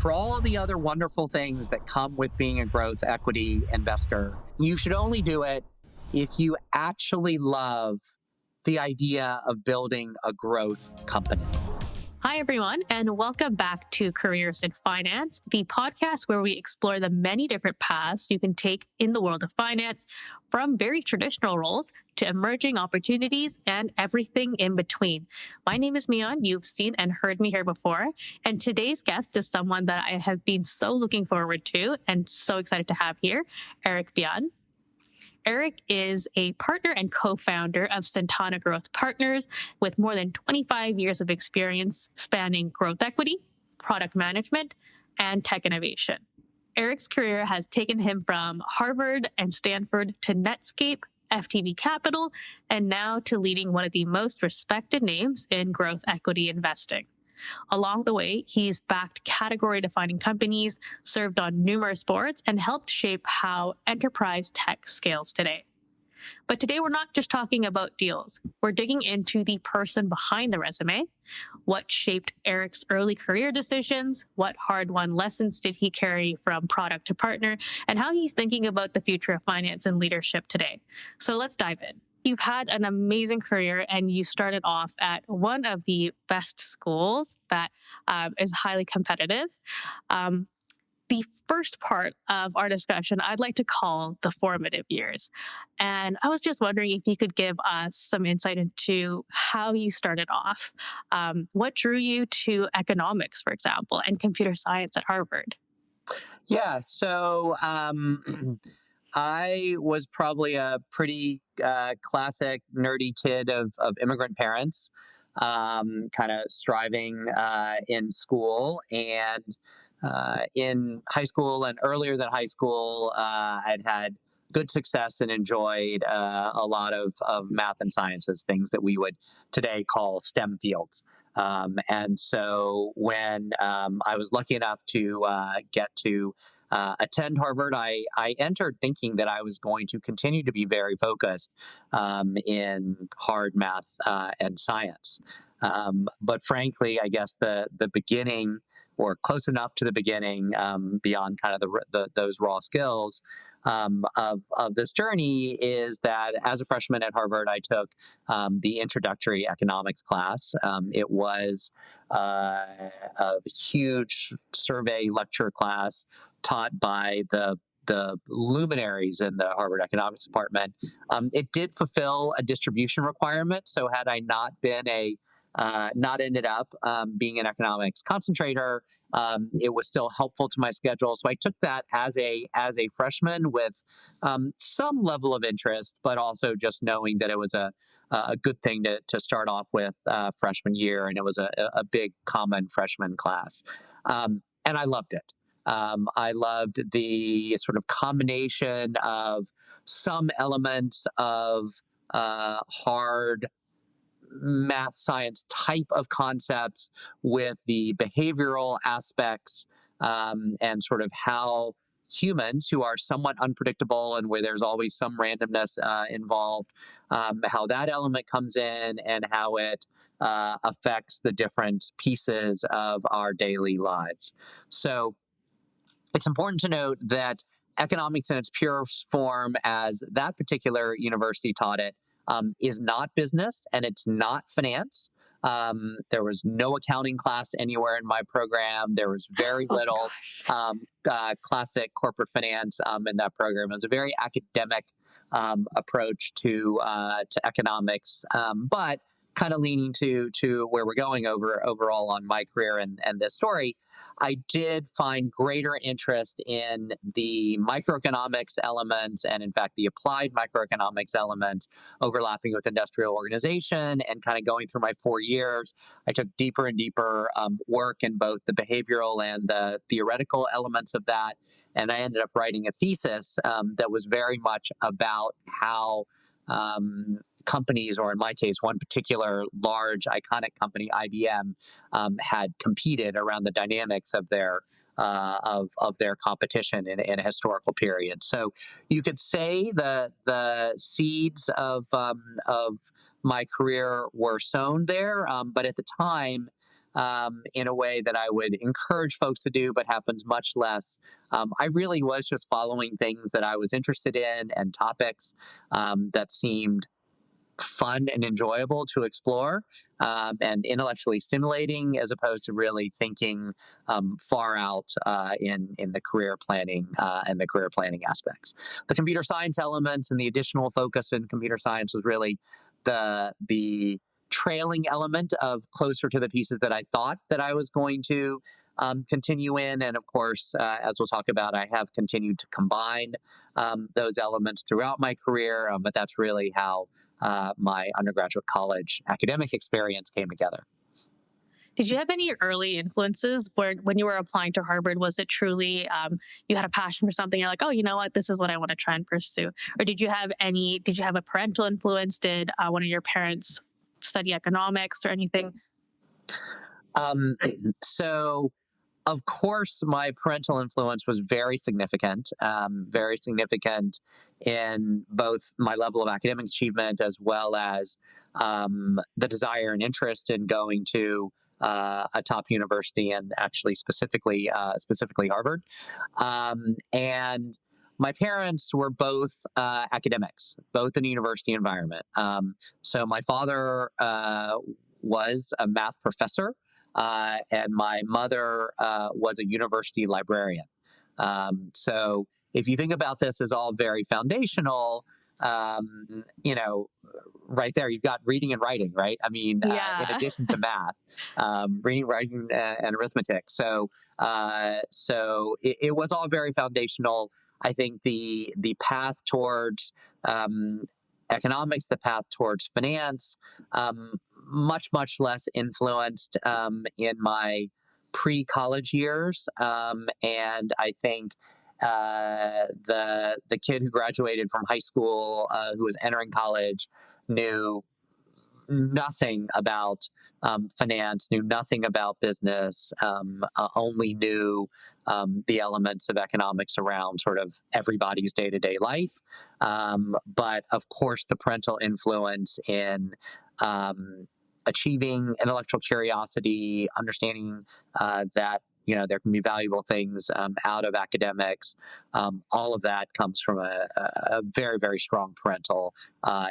for all the other wonderful things that come with being a growth equity investor, you should only do it if you actually love the idea of building a growth company. Hi, everyone, and welcome back to Careers in Finance, the podcast where we explore the many different paths you can take in the world of finance, from very traditional roles to emerging opportunities and everything in between. My name is Mian. You've seen and heard me here before, and today's guest is someone that I have been so looking forward to and so excited to have here, Eric Byunn. Eric is a partner and co-founder of Centana Growth Partners with more than 25 years of experience spanning growth equity, product management, and tech innovation. Eric's career has taken him from Harvard and Stanford to Netscape, FTV Capital, and now to leading one of the most respected names in growth equity investing. Along the way, he's backed category-defining companies, served on numerous boards, and helped shape how enterprise tech scales today. But today, we're not just talking about deals. We're digging into the person behind the resume, what shaped Eric's early career decisions, what hard-won lessons did he carry from product to partner, and how he's thinking about the future of finance and leadership today. So let's dive in. You've had an amazing career, and you started off at one of the best schools that is highly competitive. The first part of our discussion, I'd like to call the formative years. And I was just wondering if you could give us some insight into how you started off. What drew you to economics, for example, and computer science at Harvard? Yeah, so I was probably a pretty classic nerdy kid of immigrant parents, kind of striving in school. And in high school and earlier than high school, I'd had good success and enjoyed a lot of math and sciences, things that we would today call STEM fields. And so when I was lucky enough to get to attend Harvard, I entered thinking that I was going to continue to be very focused in hard math and science. But frankly, I guess the beginning, or close enough to the beginning, beyond kind of those raw skills of this journey, is that as a freshman at Harvard, I took the introductory economics class. It was a huge survey lecture class taught by the luminaries in the Harvard economics department. It did fulfill a distribution requirement. So had I not been not ended up being an economics concentrator, it was still helpful to my schedule. So I took that as a freshman with some level of interest, but also just knowing that it was a good thing to start off with freshman year, and it was a big common freshman class. And I loved it. I loved the sort of combination of some elements of hard math science type of concepts with the behavioral aspects, and sort of how humans, who are somewhat unpredictable and where there's always some randomness involved, how that element comes in and how it affects the different pieces of our daily lives. So it's important to note that economics in its purest form, as that particular university taught it, is not business and it's not finance. There was no accounting class anywhere in my program. There was very little classic corporate finance in that program. It was a very academic approach to economics, but kind of leaning to where we're going overall on my career and this story. I did find greater interest in the microeconomics elements, and in fact, the applied microeconomics elements overlapping with industrial organization. And kind of going through my 4 years, I took deeper and deeper work in both the behavioral and the theoretical elements of that. And I ended up writing a thesis that was very much about how companies, or in my case, one particular large iconic company, IBM, had competed around the dynamics of their competition in a historical period. So you could say the seeds of my career were sown there, but at the time, in a way that I would encourage folks to do, but happens much less. I really was just following things that I was interested in and topics that seemed fun and enjoyable to explore, and intellectually stimulating, as opposed to really thinking far out in the career planning and the career planning aspects. The computer science elements and the additional focus in computer science was really the trailing element of closer to the pieces that I thought that I was going to continue in. And of course, as we'll talk about, I have continued to combine those elements throughout my career, but that's really how my undergraduate college academic experience came together. Did you have any early influences where, when you were applying to Harvard, was it truly you had a passion for something? You're like, oh, you know what, this is what I want to try and pursue. Or did you have any? Did you have a parental influence? Did one of your parents study economics or anything? Um, so, of course, my parental influence was very significant in both my level of academic achievement as well as the desire and interest in going to a top university, and actually specifically Harvard. And my parents were both academics, both in a university environment. So my father was a math professor, and my mother was a university librarian. So if you think about this as all very foundational, you know, right there, you've got reading and writing, right? I mean, in Yeah. addition to math, reading, writing, and arithmetic. So it was all very foundational. I think the path towards economics, the path towards finance, much less influenced in my pre-college years, and I think the kid who graduated from high school, who was entering college, knew nothing about finance, knew nothing about business, only knew the elements of economics around sort of everybody's day to day life. But of course, the parental influence in achieving intellectual curiosity, understanding that there can be valuable things out of academics. All of that comes from a very strong parental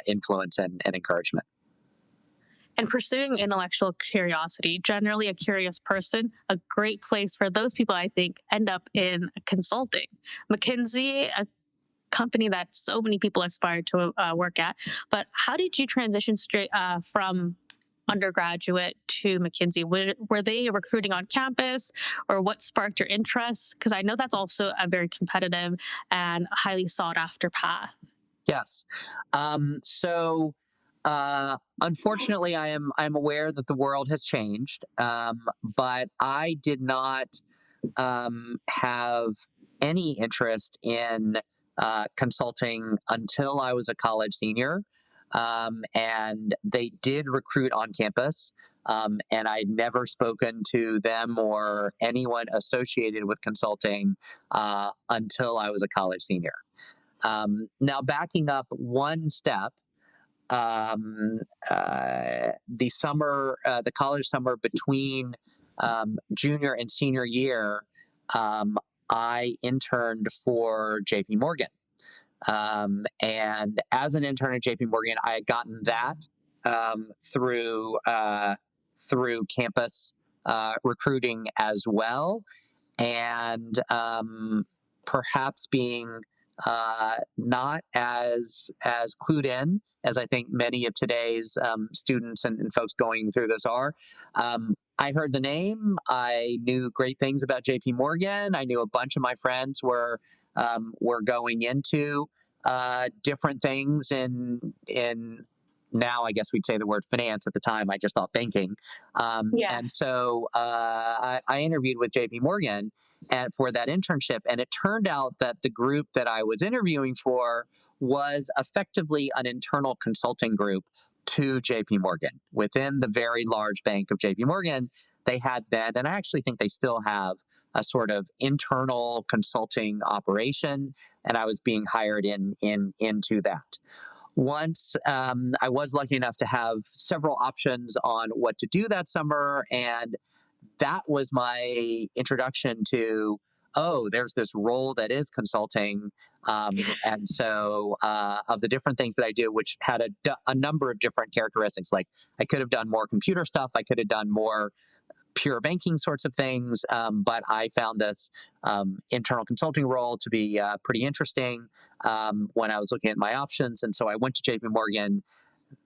influence and encouragement. And pursuing intellectual curiosity, generally a curious person, a great place for those people, I think, end up in consulting. McKinsey, a company that so many people aspire to work at. But how did you transition straight from undergraduate to McKinsey? Were they recruiting on campus, or what sparked your interest? Because I know that's also a very competitive and highly sought after path. Yes. So unfortunately, I'm aware that the world has changed, but I did not have any interest in consulting until I was a college senior, and they did recruit on campus. And I'd never spoken to them or anyone associated with consulting until I was a college senior. Now, backing up one step, um, the college summer between junior and senior year, I interned for JP Morgan. And as an intern at JP Morgan, I had gotten that through campus recruiting as well, and perhaps being not as clued in as I think many of today's students and folks going through this are. I heard the name. I knew great things about JP Morgan. I knew a bunch of my friends were going into different things in now I guess we'd say the word finance. At the time, I just thought banking. Yeah. And so I interviewed with JP Morgan and for that internship. And it turned out that the group that I was interviewing for was effectively an internal consulting group to JP Morgan. Within the very large bank of JP Morgan, they had been, and I actually think they still have, a sort of internal consulting operation, and I was being hired into that. Once I was lucky enough to have several options on what to do that summer, and that was my introduction to, oh, there's this role that is consulting. And so, of the different things that I do, which had a number of different characteristics, like I could have done more computer stuff, I could have done more pure banking sorts of things. But I found this internal consulting role to be pretty interesting when I was looking at my options. And so I went to JP Morgan.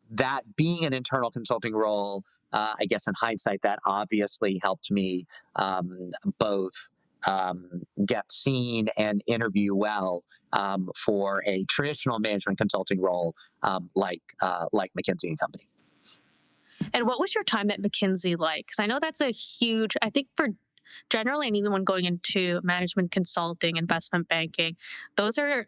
That being an internal consulting role, I guess in hindsight, that obviously helped me both get seen and interview well for a traditional management consulting role like McKinsey and Company. And what was your time at McKinsey like? Because I know that's a huge, I think for generally anyone going into management consulting, investment banking, that's a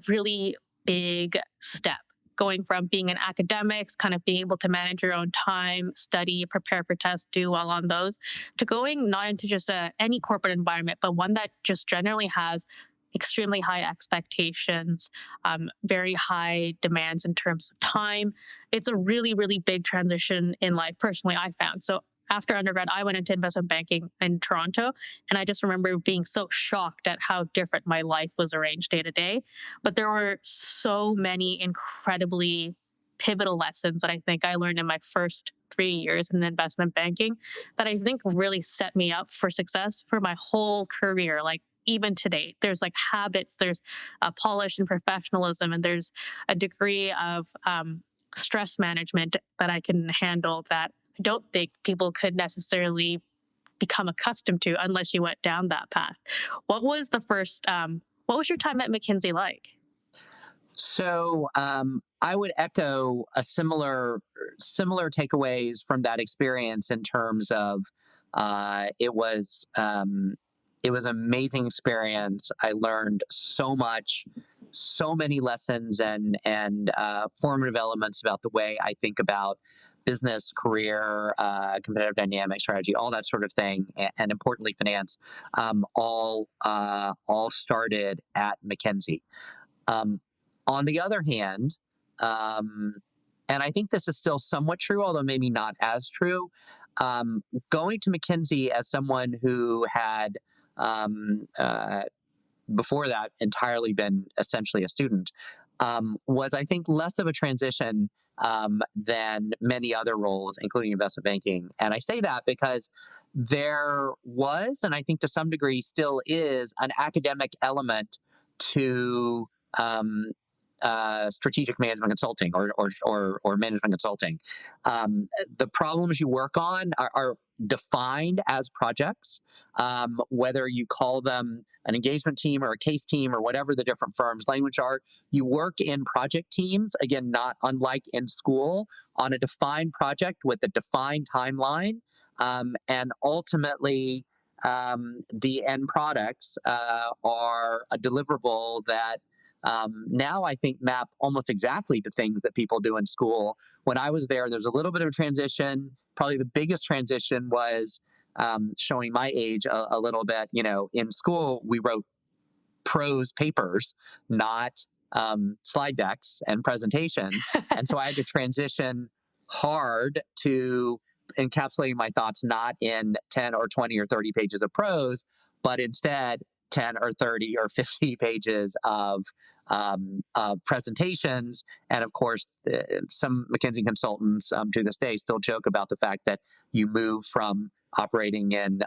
really big step. Going from being an academics, kind of being able to manage your own time, study, prepare for tests, do well on those, to going not into just any corporate environment, but one that just generally has extremely high expectations, very high demands in terms of time. It's a really, really big transition in life, personally, I found. So after undergrad, I went into investment banking in Toronto, and I just remember being so shocked at how different my life was arranged day to day. But there were so many incredibly pivotal lessons that I think I learned in my first 3 years in investment banking that I think really set me up for success for my whole career. Like even today, there's like habits, there's a polish and professionalism, and there's a degree of stress management that I can handle that I don't think people could necessarily become accustomed to unless you went down that path. What was your time at McKinsey like? So I would echo a similar takeaways from that experience in terms of it was an amazing experience. I learned so much, so many lessons and formative elements about the way I think about business, career, competitive dynamic, strategy, all that sort of thing, and importantly, finance. All started at McKinsey. Um, on the other hand, um, and I think this is still somewhat true, although maybe not as true, going to McKinsey as someone who had um, uh, before that entirely been essentially a student was, I think, less of a transition than many other roles, including investment banking. And I say that because there was, and I think to some degree still is, an academic element to um, strategic management consulting or management consulting. The problems you work on are defined as projects, whether you call them an engagement team or a case team or whatever the different firms' language are. You work in project teams, again, not unlike in school, on a defined project with a defined timeline. And ultimately, the end products are a deliverable that now I think map almost exactly to things that people do in school. When I was there, there's a little bit of a transition. Probably the biggest transition was showing my age a little bit. You know, in school, we wrote prose papers, not slide decks and presentations. And so I had to transition hard to encapsulating my thoughts not in 10 or 20 or 30 pages of prose, but instead 10 or 30 or 50 pages of presentations. And of course, some McKinsey consultants to this day still joke about the fact that you move from operating in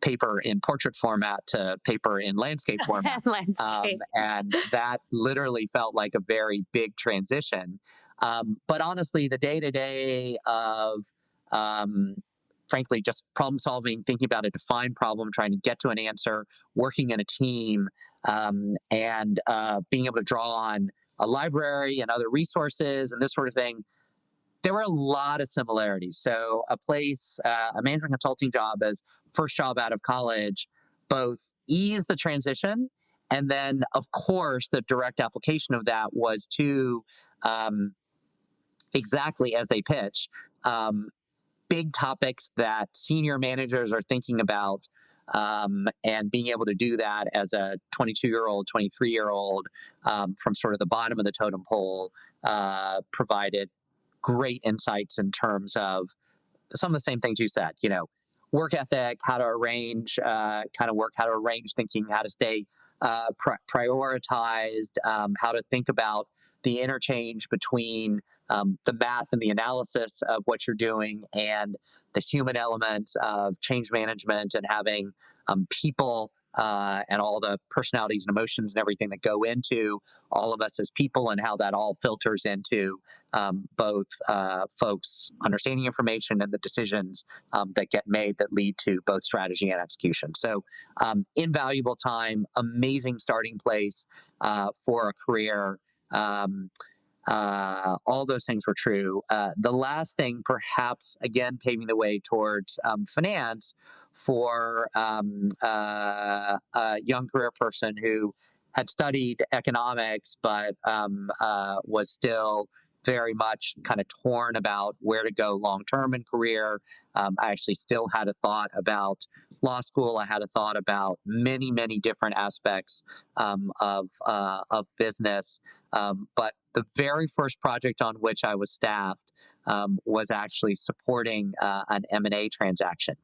paper in portrait format to paper in landscape format. Landscape. And that literally felt like a very big transition. But honestly, the day to day of, frankly, just problem solving, thinking about a defined problem, trying to get to an answer, working in a team, and being able to draw on a library and other resources and this sort of thing, there were a lot of similarities. So a management consulting job as first job out of college, both eased the transition. And then, of course, the direct application of that was to exactly as they pitch, big topics that senior managers are thinking about. And being able to do that as a 22-year-old, 23-year-old from sort of the bottom of the totem pole provided great insights in terms of some of the same things you said. You know, work ethic, how to arrange kind of work, how to arrange thinking, how to stay prioritized, how to think about the interchange between the math and the analysis of what you're doing and the human elements of change management and having people and all the personalities and emotions and everything that go into all of us as people, and how that all filters into both folks understanding information and the decisions that get made that lead to both strategy and execution. So, invaluable time, amazing starting place for a career. All those things were true. The last thing, perhaps, again, paving the way towards finance for a young career person who had studied economics, but was still very much kind of torn about where to go long term in career. I actually still had a thought about law school. I had a thought about many, many different aspects of business. But the very first project on which I was staffed was actually supporting an M&A transaction.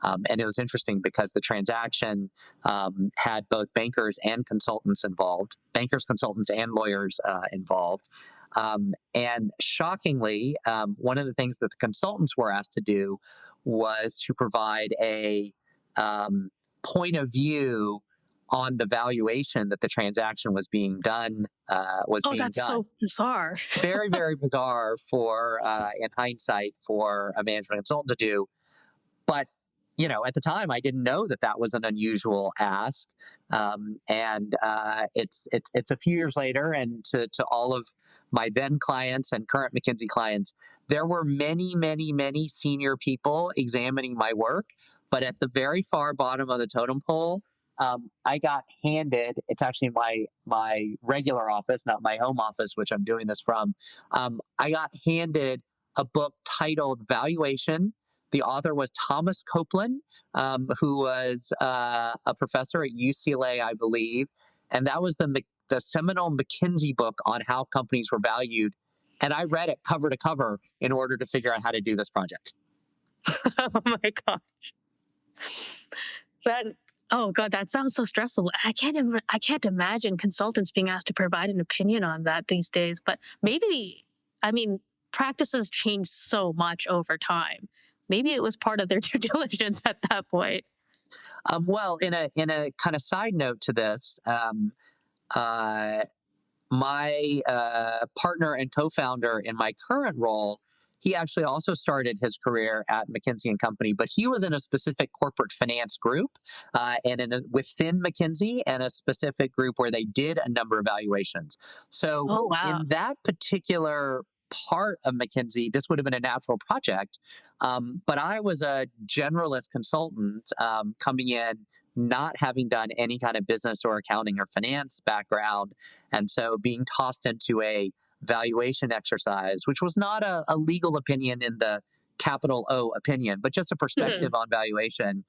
And it was interesting because the transaction had both bankers and consultants involved, bankers, consultants, and lawyers involved. And shockingly, one of the things that the consultants were asked to do was to provide a point of view on the valuation that the transaction was being done. Oh, that's so bizarre. Very, very bizarre for, in hindsight, for a management consultant to do. But at the time, I didn't know that that was an unusual ask. And it's a few years later, and to all of my then clients and current McKinsey clients, there were many, many, many senior people examining my work. But at the very far bottom of the totem pole, I got handed. It's actually my regular office, not my home office, which I'm doing this from. I got handed a book titled Valuation. The author was Thomas Copeland, who was a professor at UCLA, I believe, and that was the seminal McKinsey book on how companies were valued. And I read it cover to cover in order to figure out how to do this project. Oh my god. That oh god, that sounds so stressful. I can't imagine consultants being asked to provide an opinion on that these days. But maybe, I mean, practices change so much over time. Maybe it was part of their due diligence at that point. Well, in a kind of side note to this, uh, my partner and co-founder in my current role, he actually also started his career at McKinsey and Company, but he was in a specific corporate finance group within McKinsey, and a specific group where they did a number of valuations. So Oh wow. in that particular part of McKinsey, this would have been a natural project. But I was a generalist consultant coming in, not having done any kind of business or accounting or finance background. And so being tossed into a valuation exercise, which was not a legal opinion in the capital O opinion, but just a Mhm. perspective on valuation,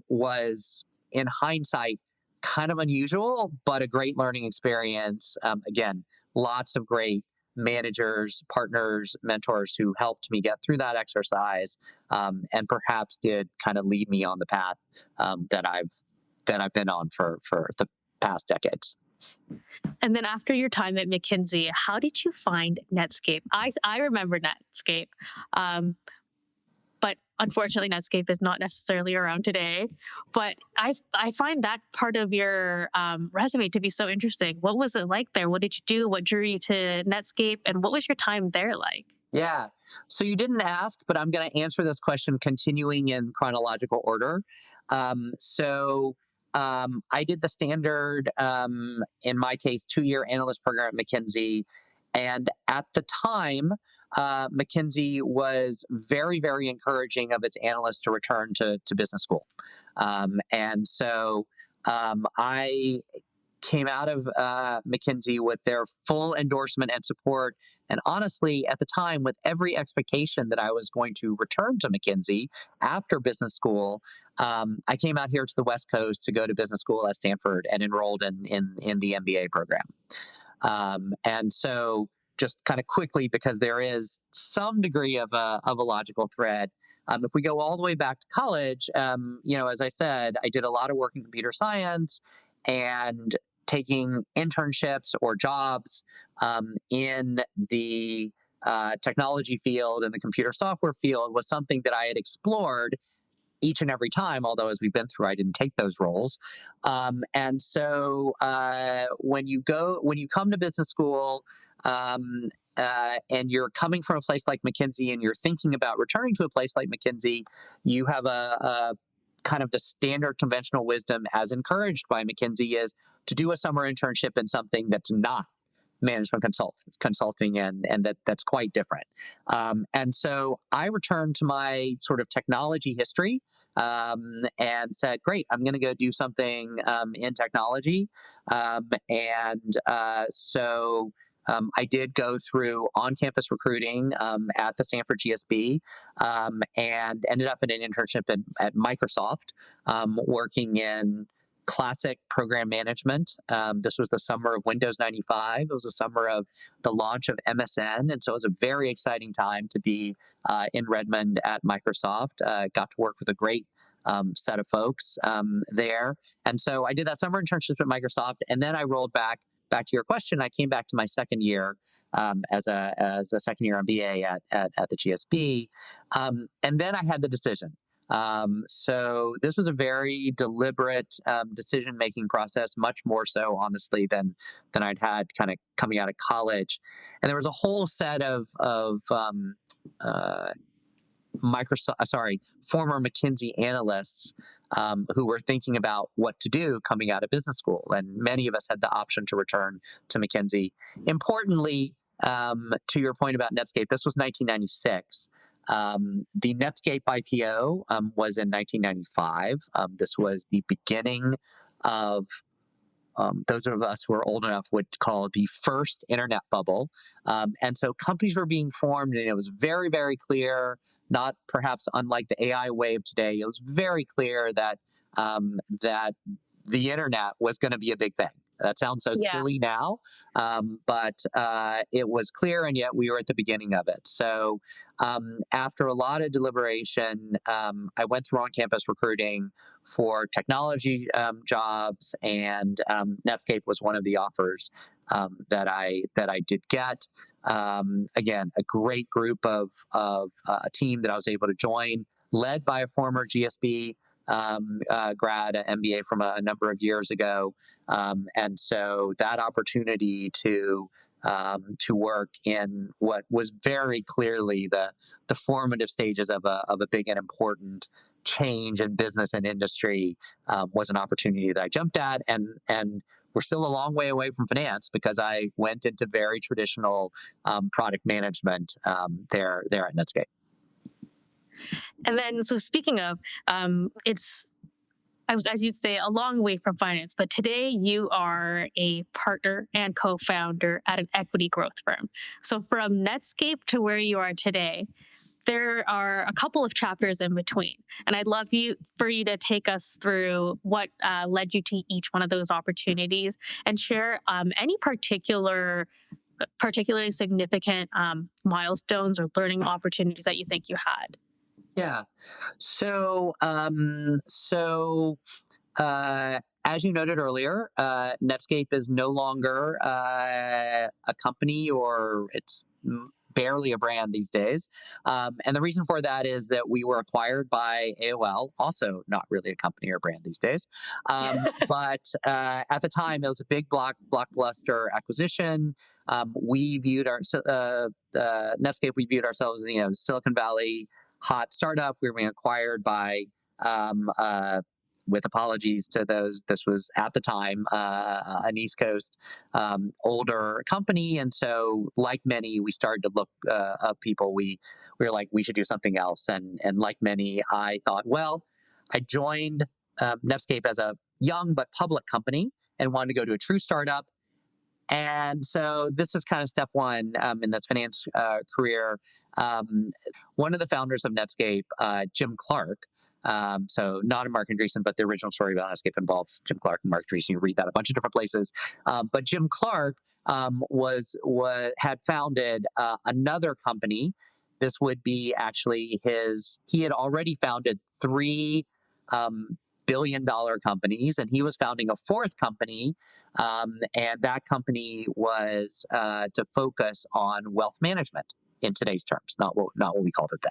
was in hindsight kind of unusual, but a great learning experience. Again, lots of great managers, partners, mentors who helped me get through that exercise, and perhaps did kind of lead me on the path that I've been on for the past decades. And then after your time at McKinsey, how did you find Netscape? I remember Netscape, um, but unfortunately, Netscape is not necessarily around today. But I find that part of your resume to be so interesting. What was it like there? What did you do? What drew you to Netscape? And what was your time there like? Yeah. So you didn't ask, but I'm going to answer this question continuing in chronological order. I did the standard, in my case, 2-year analyst program at McKinsey. And at the time, McKinsey was very, very encouraging of its analysts to return to business school. I came out of McKinsey with their full endorsement and support. And honestly, at the time, with every expectation that I was going to return to McKinsey after business school, I came out here to the West Coast to go to business school at Stanford and enrolled in the MBA program. And so, just kind of quickly, because there is some degree of a logical thread, if we go all the way back to college, as I said, I did a lot of work in computer science, and taking internships or jobs in the technology field and the computer software field was something that I had explored each and every time, although as we've been through, I didn't take those roles. And so when you come to business school, and you're coming from a place like McKinsey and you're thinking about returning to a place like McKinsey, you have a kind of the standard conventional wisdom, as encouraged by McKinsey, is to do a summer internship in something that's not management consulting, and that's quite different. And so I returned to my sort of technology history, and said, great, I'm going to go do something in technology. And so I did go through on-campus recruiting at the Stanford GSB, and ended up in an internship at Microsoft, working in classic program management. This was the summer of Windows 95. It was the summer of the launch of MSN. And so it was a very exciting time to be in Redmond at Microsoft. Got to work with a great set of folks there. And so I did that summer internship at Microsoft. And then I rolled back to your question. I came back to my second year as a second year MBA at the GSB. And then I had the decision. So this was a very deliberate decision-making process, much more so, honestly, than I'd had kind of coming out of college. And there was a whole set of former McKinsey analysts who were thinking about what to do coming out of business school. And many of us had the option to return to McKinsey. Importantly, to your point about Netscape, this was 1996. The Netscape IPO was in 1995. This was the beginning of, those of us who are old enough would call it the first internet bubble. And so companies were being formed, and it was very, very clear, not perhaps unlike the AI wave today, it was very clear that that the internet was going to be a big thing. That sounds so Yeah. silly now, but it was clear, and yet we were at the beginning of it. So after a lot of deliberation, I went through on-campus recruiting for technology jobs, and Netscape was one of the offers that I did get. Again, a great group of a team that I was able to join, led by a former GSB grad, an MBA from a number of years ago, and so that opportunity to work in what was very clearly the formative stages of a big and important change in business and industry was an opportunity that I jumped at, and we're still a long way away from finance because I went into very traditional product management there at Netscape. And then, so speaking of, it's, as you'd say, a long way from finance, but today you are a partner and co-founder at an equity growth firm. So from Netscape to where you are today, there are a couple of chapters in between. And I'd love for you to take us through what led you to each one of those opportunities, and share any particularly significant milestones or learning opportunities that you think you had. Yeah. So, as you noted earlier, Netscape is no longer a company, or it's barely a brand these days. And the reason for that is that we were acquired by AOL, also not really a company or brand these days. But at the time, it was a big blockbuster acquisition. We viewed Netscape, we viewed ourselves as, Silicon Valley hot startup. We were being acquired by, with apologies to those, this was at the time an East Coast older company, and so like many, we started to look up people. We were like, we should do something else, and like many, I thought, well, I joined Netscape as a young but public company and wanted to go to a true startup. And so this is kind of step one in this finance career. One of the founders of Netscape, Jim Clark, so not in Mark Andreessen, but the original story about Netscape involves Jim Clark and Mark Andreessen. You read that a bunch of different places. But Jim Clark had founded another company This would be actually he had already founded three billion-dollar companies, and he was founding a fourth company. And that company was to focus on wealth management in today's terms, not what we called it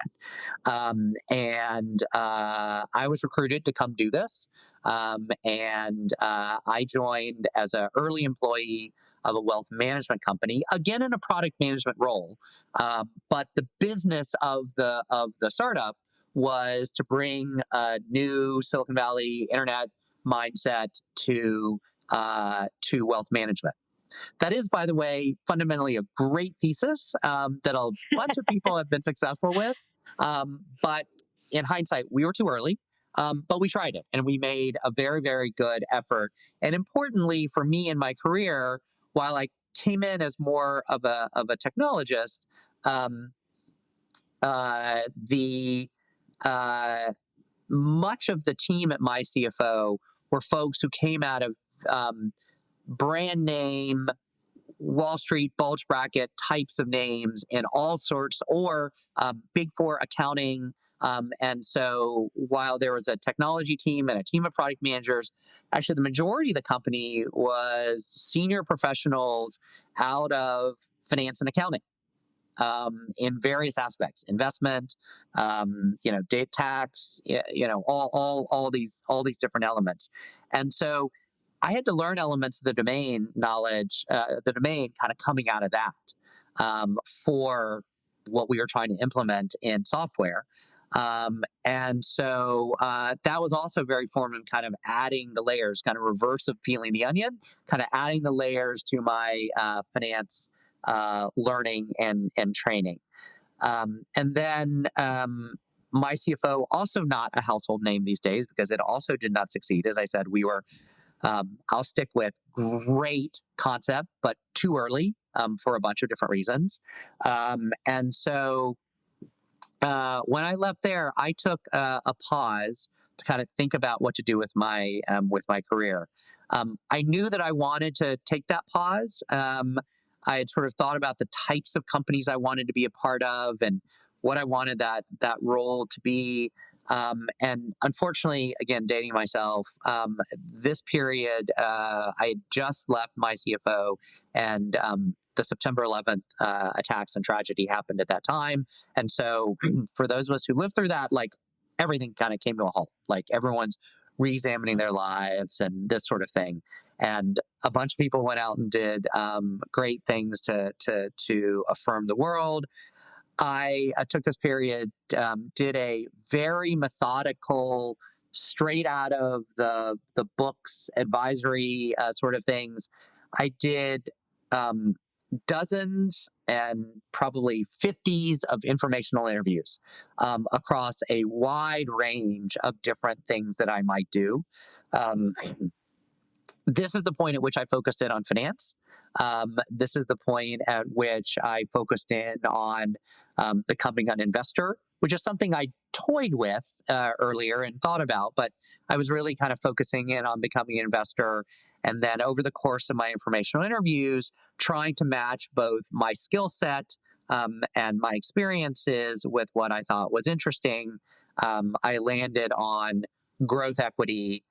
then. And I was recruited to come do this. And I joined as an early employee of a wealth management company, again in a product management role. But the business of the startup was to bring a new Silicon Valley internet mindset to wealth management. That is, by the way, fundamentally a great thesis that a bunch of people have been successful with. But in hindsight, we were too early. But we tried it, and we made a very, very good effort. And importantly, for me in my career, while I came in as more of a technologist, um, the much of the team at my CFO were folks who came out of brand name Wall Street bulge bracket types of names in all sorts, or Big Four accounting. And so while there was a technology team and a team of product managers, actually the majority of the company was senior professionals out of finance and accounting in various aspects, investment, data tax, all these different elements. And so I had to learn elements of the domain knowledge, the domain kind of coming out of that for what we were trying to implement in software. And so that was also very formative, kind of adding the layers, kind of reverse of peeling the onion, kind of adding the layers to my finance learning and training. And then my CFO, also not a household name these days because it also did not succeed. As I said, we were I'll stick with great concept, but too early for a bunch of different reasons. And so when I left there, I took a pause to kind of think about what to do with my career. I knew that I wanted to take that pause. I had sort of thought about the types of companies I wanted to be a part of and what I wanted that role to be. And unfortunately, again, dating myself, this period, I had just left my CFO, and the September 11th attacks and tragedy happened at that time. And so, for those of us who lived through that, like everything kind of came to a halt. Like everyone's re-examining their lives and this sort of thing. And a bunch of people went out and did great things to affirm the world. I took this period, did a very methodical, straight out of the books, advisory sort of things. I did dozens and probably 50s of informational interviews across a wide range of different things that I might do. Um, this is the point at which I focused in on finance. This is the point at which I focused in on becoming an investor, which is something I toyed with earlier and thought about, but I was really kind of focusing in on becoming an investor. And then over the course of my informational interviews, trying to match both my skill set and my experiences with what I thought was interesting. I landed on growth equity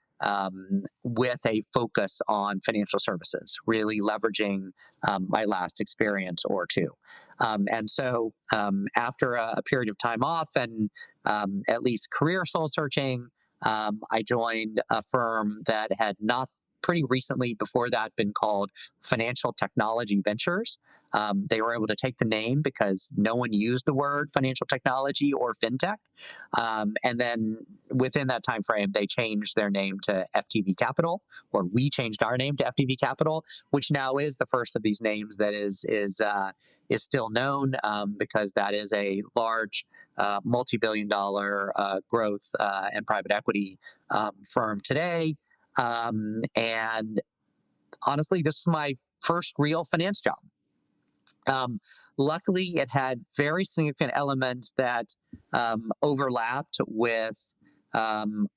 with a focus on financial services, really leveraging my last experience or two. And so after a period of time off and at least career soul searching, I joined a firm that had not pretty recently before that been called Financial Technology Ventures. They were able to take the name because no one used the word financial technology or fintech. And then within that time frame, they changed their name to FTV Capital, or we changed our name to FTV Capital, which now is the first of these names that is still known because that is a large multi-billion-dollar growth and private equity firm today. And honestly, this is my first real finance job. Luckily, it had very significant elements that overlapped with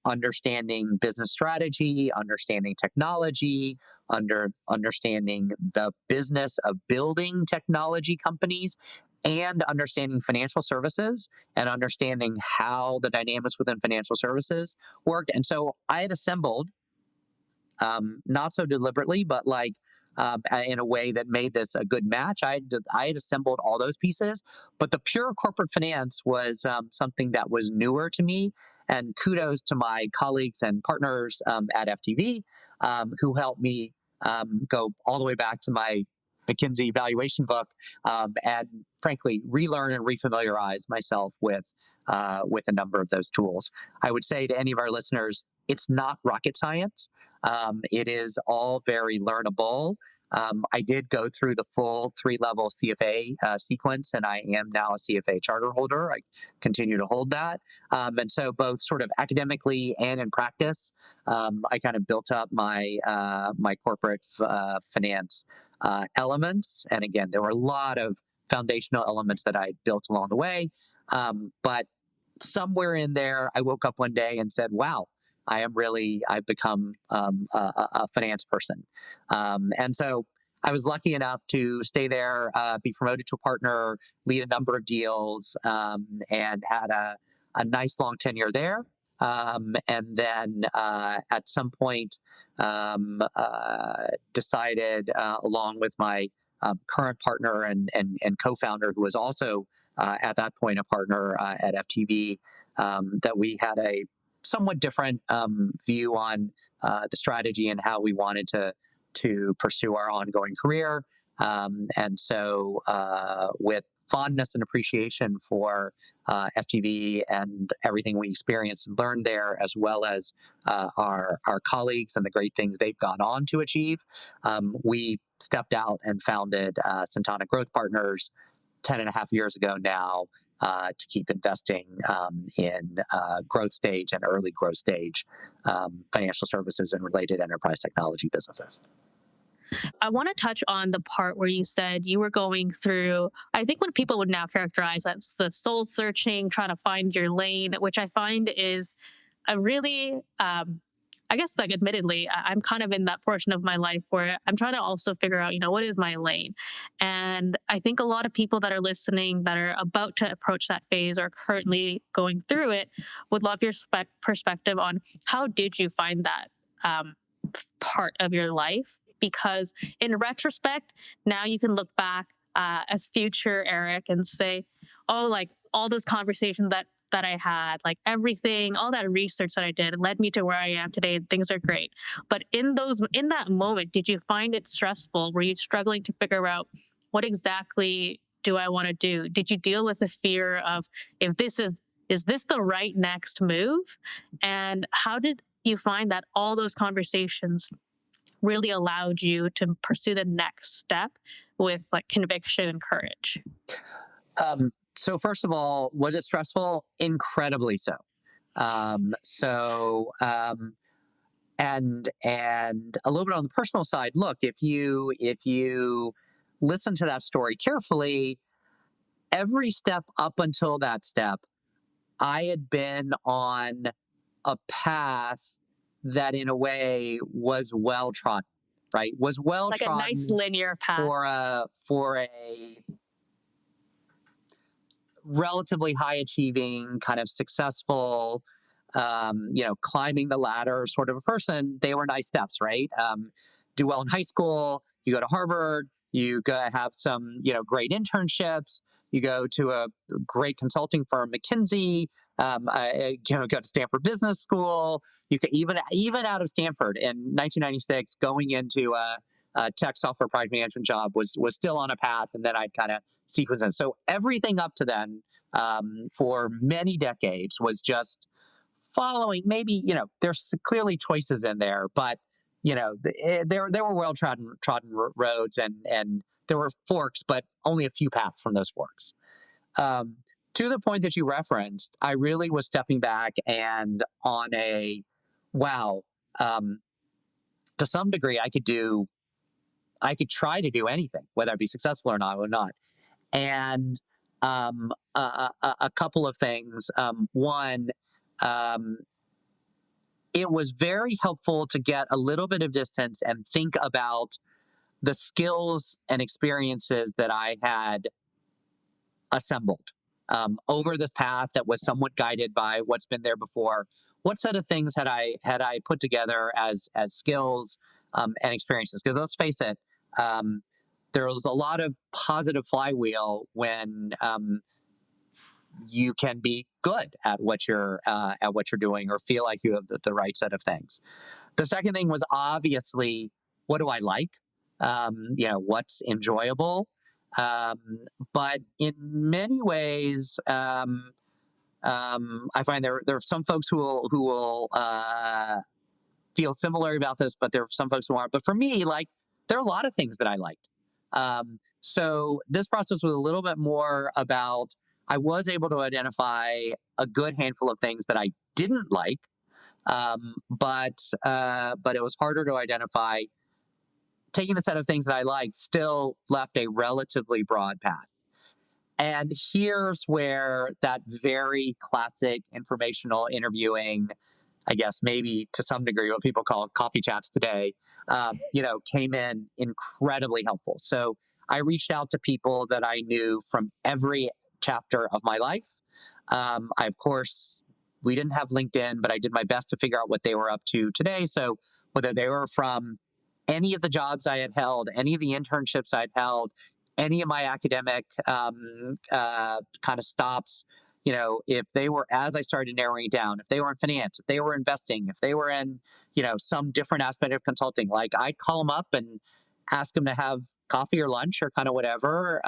understanding business strategy, understanding technology, understanding the business of building technology companies, and understanding financial services and understanding how the dynamics within financial services worked. And so I had assembled, not so deliberately, but like in a way that made this a good match. I had assembled all those pieces, but the pure corporate finance was something that was newer to me. And kudos to my colleagues and partners at FTV who helped me go all the way back to my McKinsey evaluation book and frankly relearn and refamiliarize myself with a number of those tools. I would say to any of our listeners, it's not rocket science. It is all very learnable. I did go through the full 3-level CFA sequence, and I am now a CFA charter holder. I continue to hold that. And so, both sort of academically and in practice, I kind of built up my corporate finance elements. And again, there were a lot of foundational elements that I built along the way. But somewhere in there, I woke up one day and said, wow, I've become a finance person. And so I was lucky enough to stay there, be promoted to a partner, lead a number of deals, and had a nice long tenure there. And then at some point, decided, along with my current partner and co-founder, who was also at that point a partner at FTV, that we had a somewhat different view on the strategy and how we wanted to pursue our ongoing career. And so, with fondness and appreciation for FTV and everything we experienced and learned there, as well as our colleagues and the great things they've gone on to achieve, we stepped out and founded Centana Growth Partners 10 and a half years ago now, to keep investing in growth stage and early growth stage financial services and related enterprise technology businesses. I want to touch on the part where you said you were going through, I think what people would now characterize as the soul searching, trying to find your lane, which I find is a really, I guess, like, admittedly, I'm kind of in that portion of my life where I'm trying to also figure out, what is my lane? And I think a lot of people that are listening that are about to approach that phase or currently going through it would love your perspective on how did you find that part of your life? Because in retrospect, now you can look back as future Eric and say, oh, like all those conversations that I had, like everything, all that research that I did led me to where I am today, and things are great. But in that moment, did you find it stressful? Were you struggling to figure out what exactly do I want to do? Did you deal with the fear of, if this is this the right next move? And how did you find that all those conversations really allowed you to pursue the next step with like conviction and courage? So first of all, was it stressful? Incredibly so. And a little bit on the personal side. Look, if you listen to that story carefully, every step up until that step, I had been on a path that, in a way, was well trodden. Right? Was well Like a nice trodden linear path. for a relatively high achieving, kind of successful, climbing the ladder sort of a person. They were nice steps, right? Do well in high school, you go to Harvard, you go have some, great internships, you go to a great consulting firm, McKinsey, go to Stanford Business School. You could even out of Stanford in 1996, going into a tech software project management job was still on a path, and then I'd kind of sequence in. So everything up to then, for many decades, was just following. Maybe there's clearly choices in there, but there were well trodden roads, and there were forks, but only a few paths from those forks. To the point that you referenced, I really was stepping back and on a wow. To some degree, I could try to do anything, whether I'd be successful or not. And a couple of things. One, it was very helpful to get a little bit of distance and think about the skills and experiences that I had assembled over this path that was somewhat guided by what's been there before. What set of things had I put together as skills and experiences? Because let's face it, there was a lot of positive flywheel when you can be good at what you're doing or feel like you have the right set of things. The second thing was obviously, what do I like? What's enjoyable? Um, but in many ways, I find there are some folks who will feel similar about this, but there are some folks who aren't. But for me, like, there are a lot of things that I liked. So this process was a little bit more about, I was able to identify a good handful of things that I didn't like, but it was harder to identify. Taking the set of things that I liked still left a relatively broad path. And here's where that very classic informational interviewing, I guess maybe to some degree what people call coffee chats today, came in incredibly helpful. So I reached out to people that I knew from every chapter of my life. Of course, we didn't have LinkedIn, but I did my best to figure out what they were up to today. So whether they were from any of the jobs I had held, any of the internships I'd held, any of my academic kind of stops, if they were, as I started narrowing it down, if they were in finance, if they were investing, if they were in, some different aspect of consulting, like I'd call them up and ask them to have coffee or lunch or kind of whatever.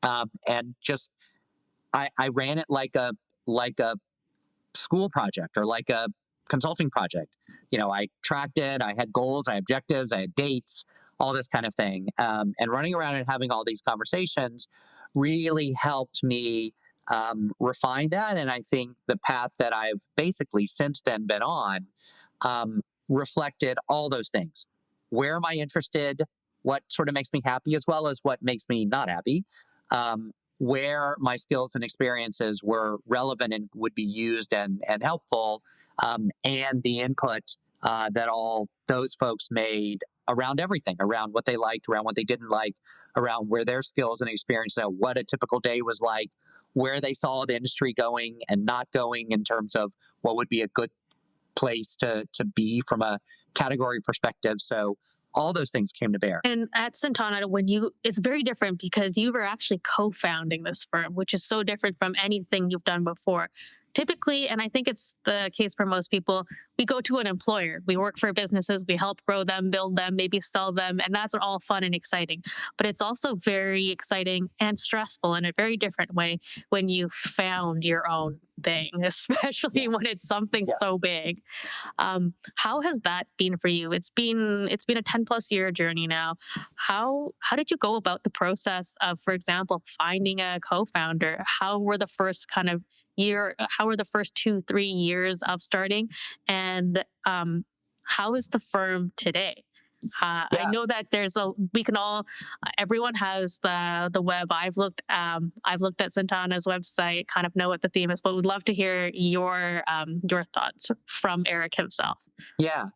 And just, I ran it like a school project or like a consulting project. I tracked it. I had goals, I had objectives, I had dates, all this kind of thing. And running around and having all these conversations really helped me refine that. And I think the path that I've basically since then been on reflected all those things. Where am I interested? What sort of makes me happy, as well as what makes me not happy? Where my skills and experiences were relevant and would be used and helpful, and the input that all those folks made around everything, around what they liked, around what they didn't like, around where their skills and experience, what a typical day was like, where they saw the industry going and not going in terms of what would be a good place to be from a category perspective. So all those things came to bear. And at Centana, it's very different because you were actually co-founding this firm, which is so different from anything you've done before. Typically, and I think it's the case for most people, we go to an employer, we work for businesses, we help grow them, build them, maybe sell them, and that's all fun and exciting. But it's also very exciting and stressful in a very different way when you found your own thing, especially when it's something so big. How has that been for you? It's been a 10+ year journey now. How did you go about the process of, for example, finding a co-founder? How were the first kind of year? How were the first 2-3 years of starting? And how is the firm today? I know that everyone has the web. I've looked at Centana's website, kind of know what the theme is, but would love to hear your thoughts from Eric himself. Yeah.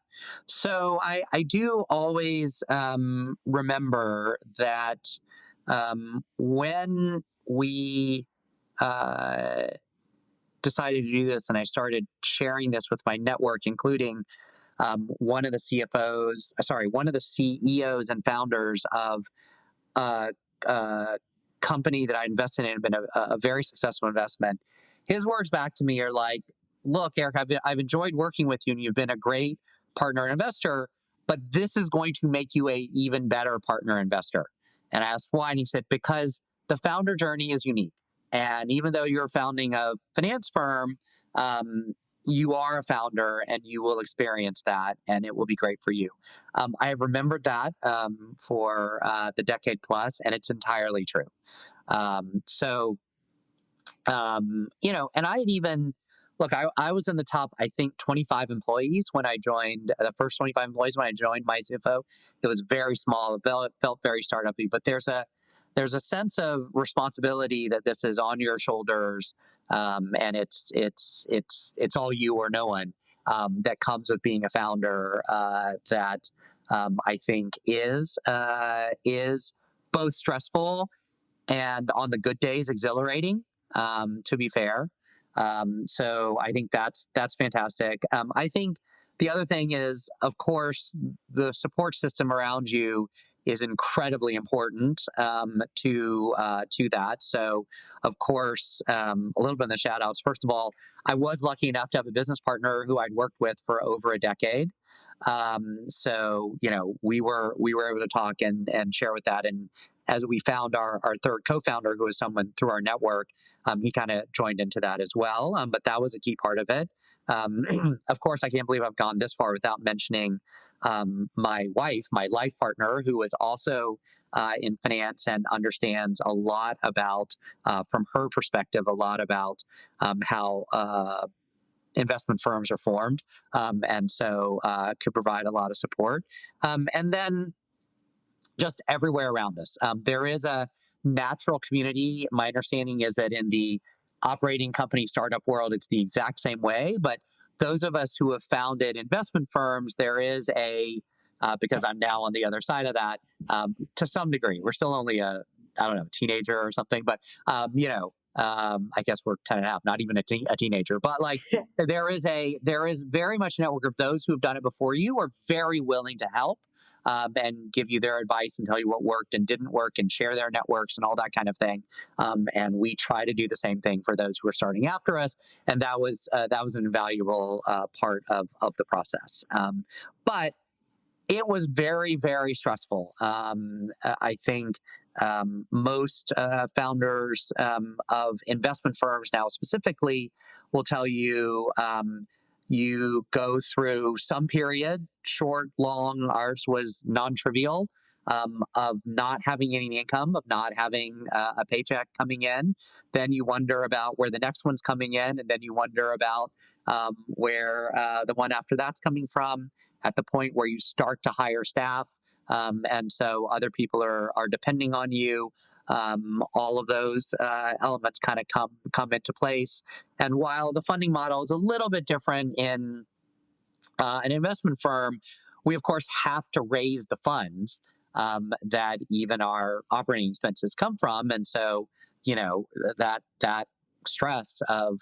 So I do always remember that when we uh, decided to do this and I started sharing this with my network, including one of the one of the CEOs and founders of a, a company that I invested in, had been a very successful investment. His words back to me are like, "Look, Eric, I've enjoyed working with you, and you've been a great partner and investor. But this is going to make you a even better partner investor." And I asked why, and he said, "Because the founder journey is unique, and even though you're founding a finance firm, um, you are a founder, and you will experience that, and it will be great for you." I have remembered that for the decade plus, and it's entirely true. So, and I had even, look, I was in the top, I think, 25 employees when I joined, the first 25 employees when I joined my CFO. It was very small. It felt very startup-y, but there's a sense of responsibility that this is on your shoulders, and it's all you or no one, that comes with being a founder, that I think is both stressful and on the good days, exhilarating. To be fair, so I think that's fantastic. I think the other thing is, of course, the support system around you is incredibly important to that. So, of course, a little bit of the shout outs. First of all, I was lucky enough to have a business partner who I'd worked with for over a decade. So we were able to talk and share with that. And as we found our third co-founder, who was someone through our network, he kind of joined into that as well. But that was a key part of it. Of course, I can't believe I've gone this far without mentioning my wife, my life partner, who is also in finance and understands a lot about, from her perspective, a lot about how investment firms are formed, and so could provide a lot of support. And then just everywhere around us. There is a natural community. My understanding is that in the operating company startup world, it's the exact same way. But those of us who have founded investment firms, there is because I'm now on the other side of that, to some degree. We're still only I don't know, teenager or something, but I guess we're 10 and a half, not even a teenager, but like there is very much a network of those who have done it before you are very willing to help, and give you their advice and tell you what worked and didn't work and share their networks and all that kind of thing. And we try to do the same thing for those who are starting after us. And that was an invaluable part of the process. But it was very, very stressful. I think most founders of investment firms now specifically will tell you you go through some period, short, long, ours was non-trivial, of not having any income, of not having a paycheck coming in. Then you wonder about where the next one's coming in, and then you wonder about where the one after that's coming from, at the point where you start to hire staff. And so other people are depending on you. All of those elements kind of come into place. And while the funding model is a little bit different in an investment firm, we of course have to raise the funds that even our operating expenses come from. And so, that stress of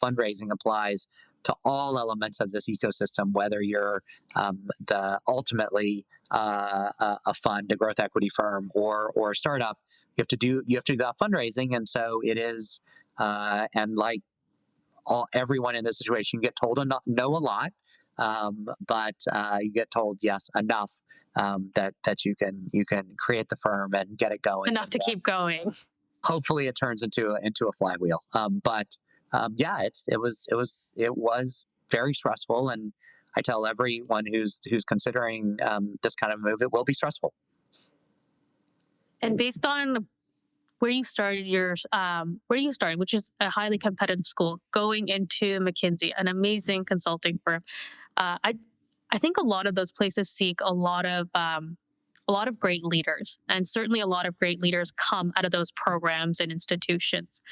fundraising applies to all elements of this ecosystem, whether you're the ultimately a fund, a growth equity firm, or a startup. You have to do that fundraising, and so it is. And like everyone in this situation, you get told no a lot, but you get told yes enough, that you can create the firm and get it going. Enough to keep going. Hopefully, it turns into a flywheel. But yeah, it was very stressful, and I tell everyone who's considering this kind of move, it will be stressful. And based on where you started which is a highly competitive school, going into McKinsey, an amazing consulting firm. I think a lot of those places seek a lot of great leaders, and certainly a lot of great leaders come out of those programs and institutions.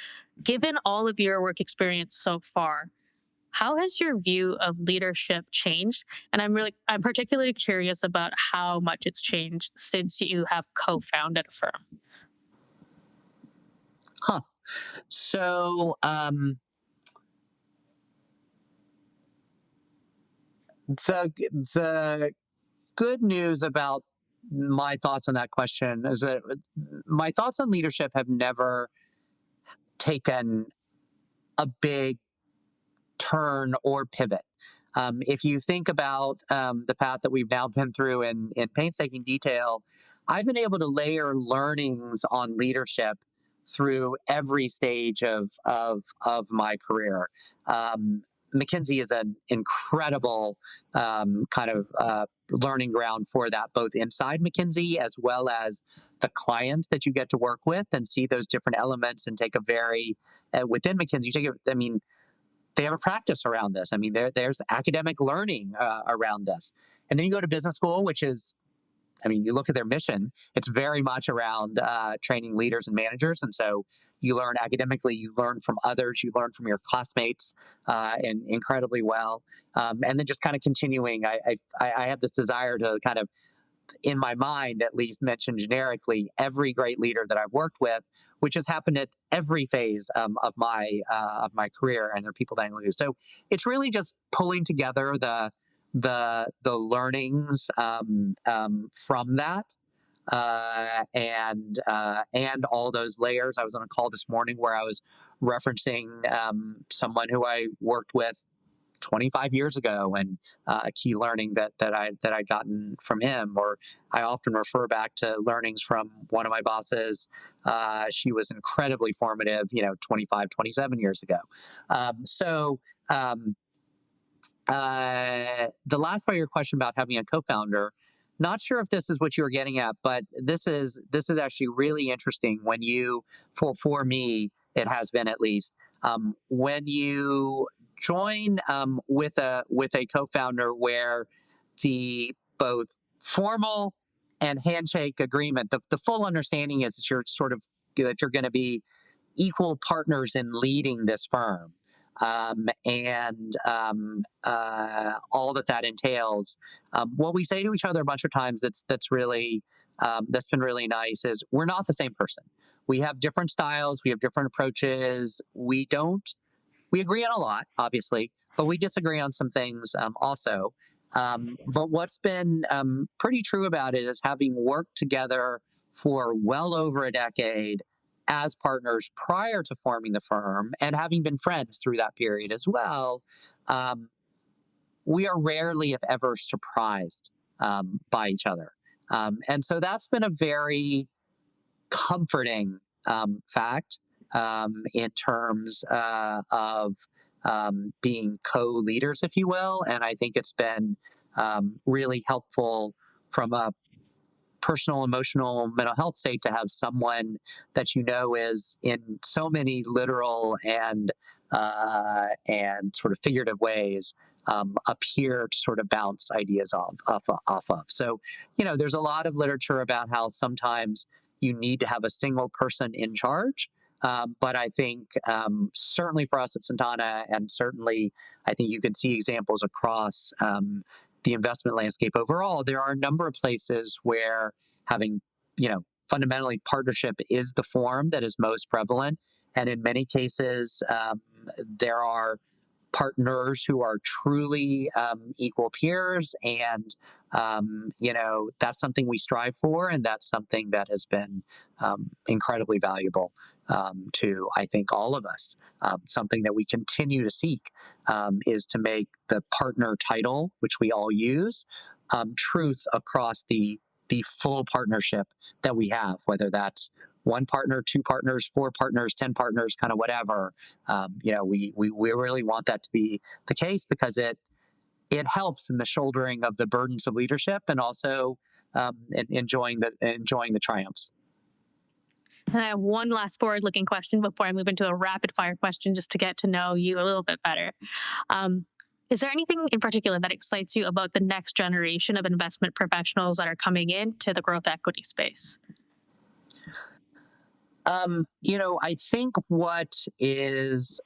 Given all of your work experience so far, how has your view of leadership changed? And I'm particularly curious about how much it's changed since you have co-founded a firm. Huh. So the good news about my thoughts on that question is that my thoughts on leadership have never taken a big turn or pivot. If you think about the path that we've now been through in painstaking detail, I've been able to layer learnings on leadership through every stage of my career. McKinsey is an incredible kind of learning ground for that, both inside McKinsey as well as the clients that you get to work with and see those different elements and take a very, within McKinsey, they have a practice around this. I mean, there's academic learning around this. And then you go to business school, which is, I mean, you look at their mission, it's very much around training leaders and managers. And so you learn academically, you learn from others, you learn from your classmates and incredibly well. And then just kind of continuing, I have this desire to kind of in my mind at least, mention generically every great leader that I've worked with, which has happened at every phase of my career, and there are people that I lose. So it's really just pulling together the learnings from that. And all those layers. I was on a call this morning where I was referencing someone who I worked with 25 years ago, and a key learning that I'd gotten from him. Or I often refer back to learnings from one of my bosses. She was incredibly formative, 25, 27 years ago. So the last part of your question about having a co-founder, not sure if this is what you were getting at, but this is actually really interesting. When you, for me, it has been at least, when you join with a co-founder where the both formal and handshake agreement, the full understanding is that you're going to be equal partners in leading this firm, and all that entails. What we say to each other a bunch of times that's been really nice is we're not the same person. We have different styles. We have different approaches. We agree on a lot, obviously, but we disagree on some things also. But what's been pretty true about it is, having worked together for well over a decade as partners prior to forming the firm, and having been friends through that period as well, we are rarely, if ever, surprised by each other. And so that's been a very comforting fact in terms of being co-leaders, if you will. And I think it's been really helpful from a personal, emotional, mental health state to have someone that is in so many literal and sort of figurative ways up here to sort of bounce ideas off of. So, there's a lot of literature about how sometimes you need to have a single person in charge. But I think certainly for us at Centana, and certainly I think you can see examples across the investment landscape overall, there are a number of places where having, fundamentally partnership is the form that is most prevalent. And in many cases, there are partners who are truly equal peers. And, that's something we strive for. And that's something that has been incredibly valuable to, I think, all of us. Something that we continue to seek is to make the partner title, which we all use, truth across the full partnership that we have, whether that's one partner, two partners, four partners, 10 partners, kind of whatever. We really want that to be the case, because it helps in the shouldering of the burdens of leadership, and also enjoying the triumphs. And I have one last forward-looking question before I move into a rapid-fire question, just to get to know you a little bit better. Is there anything in particular that excites you about the next generation of investment professionals that are coming into the growth equity space? I think what is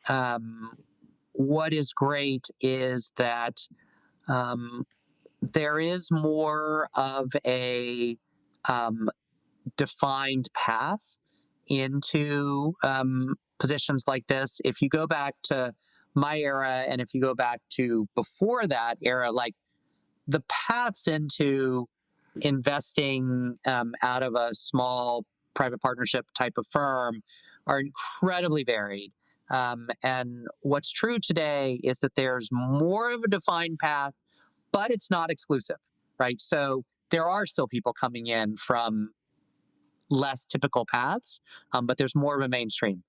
great is that there is more of a defined path into positions like this. If you go back to my era, and if you go back to before that era, like, the paths into investing out of a small private partnership type of firm are incredibly varied. And what's true today is that there's more of a defined path, but it's not exclusive, right? So there are still people coming in from less typical paths, but there's more of a mainstream.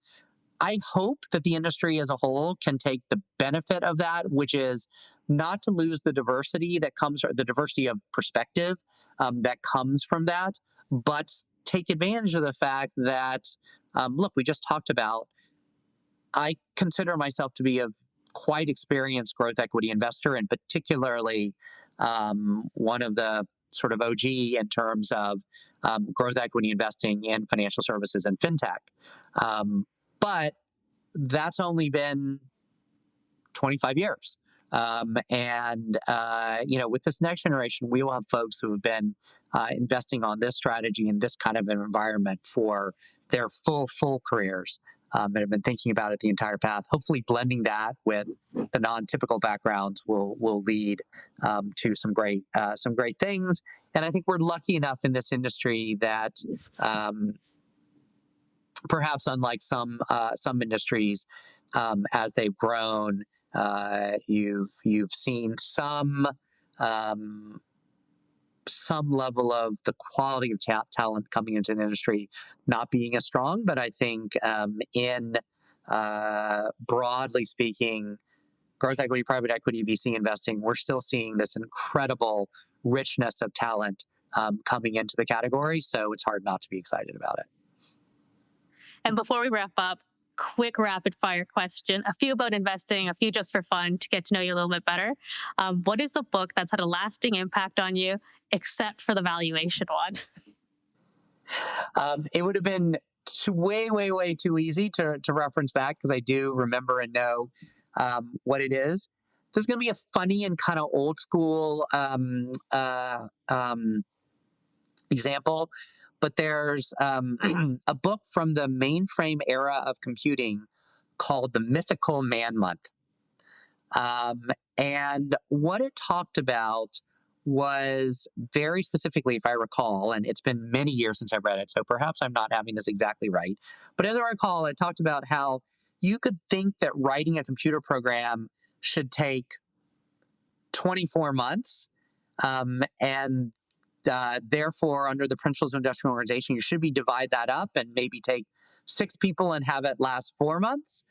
I hope that the industry as a whole can take the benefit of that, which is not to lose the diversity the diversity of perspective that comes from that, but take advantage of the fact that, look, we just talked about, I consider myself to be a quite experienced growth equity investor, and particularly one of the sort of OG in terms of growth equity investing in financial services and fintech. But that's only been 25 years. With this next generation, we will have folks who have been investing on this strategy in this kind of an environment for their full careers, and have been thinking about it the entire path. Hopefully, blending that with the non-typical backgrounds will lead to some great things. And I think we're lucky enough in this industry that perhaps unlike some industries, as they've grown, you've seen some level of the quality of talent coming into the industry not being as strong. But I think in broadly speaking, growth equity, private equity, VC investing, we're still seeing this incredible richness of talent coming into the category. So it's hard not to be excited about it. And before we wrap up, quick rapid fire question, a few about investing, a few just for fun to get to know you a little bit better. What is a book that's had a lasting impact on you, except for the valuation one? It would have been way too easy to reference that because I do remember and know what it is. There's going to be a funny and kind of old school example, but there's a book from the mainframe era of computing called The Mythical Man Month. And what it talked about was very specifically, if I recall, and it's been many years since I've read it, so perhaps I'm not having this exactly right. But as I recall, it talked about how you could think that writing a computer program should take 24 months. And therefore, under the principles of industrial organization, you should divide that up and maybe take 6 people and have it last 4 months.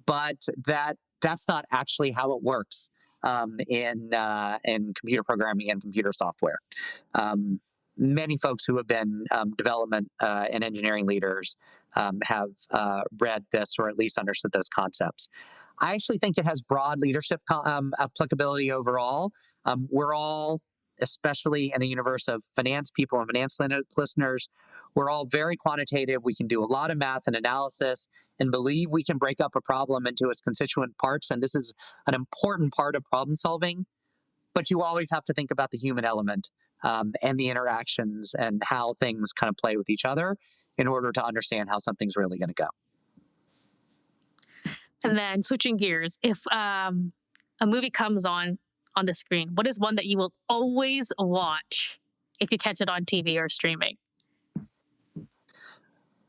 But that's not actually how it works in computer programming and computer software. Many folks who have been development and engineering leaders have read this or at least understood those concepts. I actually think it has broad leadership applicability overall. We're all, especially in a universe of finance people and finance listeners, we're all very quantitative. We can do a lot of math and analysis and believe we can break up a problem into its constituent parts. And this is an important part of problem solving. But you always have to think about the human element and the interactions and how things kind of play with each other in order to understand how something's really going to go. And then switching gears, if a movie comes on the screen, what is one that you will always watch if you catch it on TV or streaming?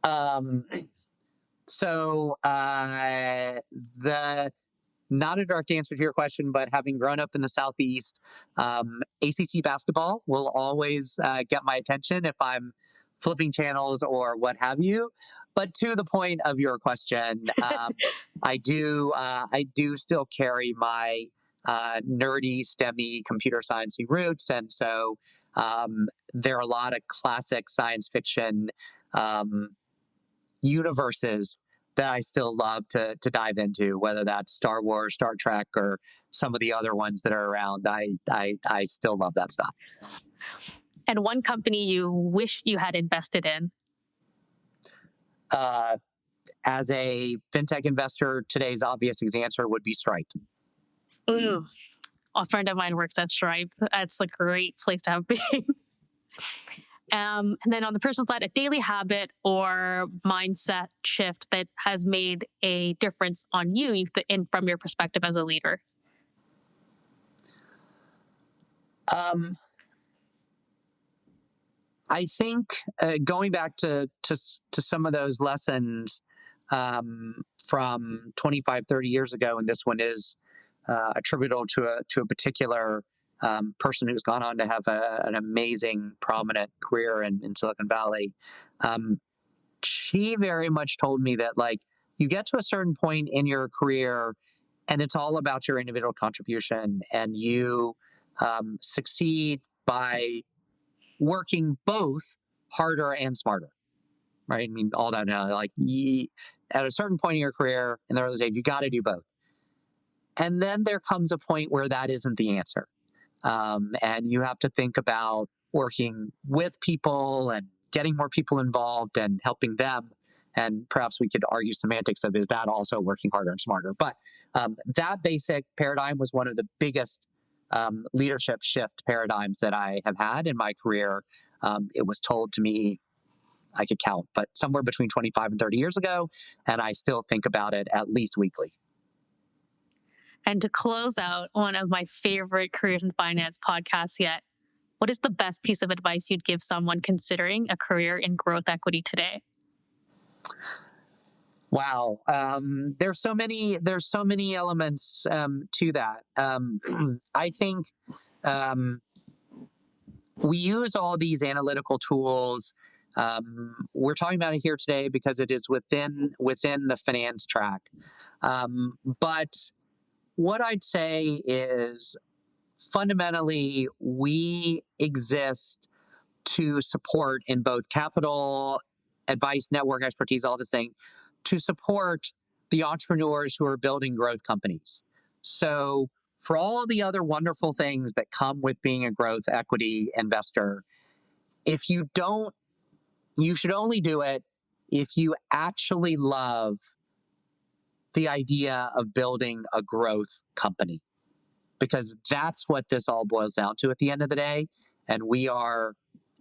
The not a direct answer to your question, but having grown up in the Southeast, ACC basketball will always get my attention if I'm flipping channels or what have you. But to the point of your question, I do still carry my nerdy, STEMmy, computer sciencey roots, and so there are a lot of classic science fiction universes that I still love to dive into, whether that's Star Wars, Star Trek, or some of the other ones that are around. I still love that stuff. And one company you wish you had invested in? As a fintech investor, today's obvious answer would be Stripe. Ooh, a friend of mine works at Stripe. That's a great place to have been. And then on the personal side, a daily habit or mindset shift that has made a difference on you from your perspective as a leader. I think going back to some of those lessons from 25, 30 years ago, and this one is attributable to a particular person who's gone on to have an amazing, prominent career in Silicon Valley. She very much told me that, like, you get to a certain point in your career and it's all about your individual contribution, and you succeed by working both harder and smarter, right? I mean, all that now, like, at a certain point in your career in the early stage, you got to do both. And then there comes a point where that isn't the answer. And you have to think about working with people and getting more people involved and helping them And perhaps we could argue semantics of, is that also working harder and smarter? But that basic paradigm was one of the biggest leadership shift paradigms that I have had in my career. It was told to me, I could count, but somewhere between 25 and 30 years ago, and I still think about it at least weekly. And to close out one of my favorite Careers in Finance podcasts yet, what is the best piece of advice you'd give someone considering a career in growth equity today? Wow, there's so many elements to that. I think we use all these analytical tools. We're talking about it here today because it is within the finance track. But what I'd say is fundamentally we exist to support in both capital, advice, network expertise, all this thing, to support the entrepreneurs who are building growth companies. So for all the other wonderful things that come with being a growth equity investor, if you don't, you should only do it if you actually love the idea of building a growth company, because that's what this all boils down to at the end of the day. And we are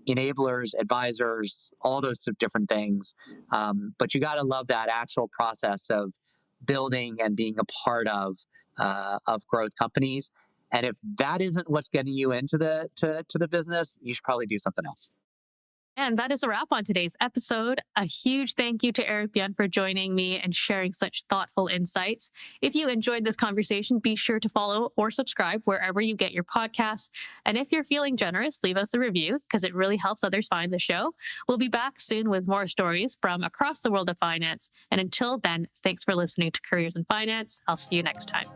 enablers, advisors, all those different things. But you got to love that actual process of building and being a part of growth companies. And if that isn't what's getting you into the business, you should probably do something else. And that is a wrap on today's episode. A huge thank you to Eric Byunn for joining me and sharing such thoughtful insights. If you enjoyed this conversation, be sure to follow or subscribe wherever you get your podcasts. And if you're feeling generous, leave us a review because it really helps others find the show. We'll be back soon with more stories from across the world of finance. And until then, thanks for listening to Careers in Finance. I'll see you next time.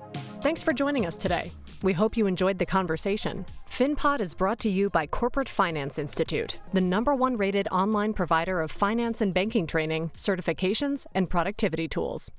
Thanks for joining us today. We hope you enjoyed the conversation. FinPod is brought to you by Corporate Finance Institute, the #1 rated online provider of finance and banking training, certifications, and productivity tools.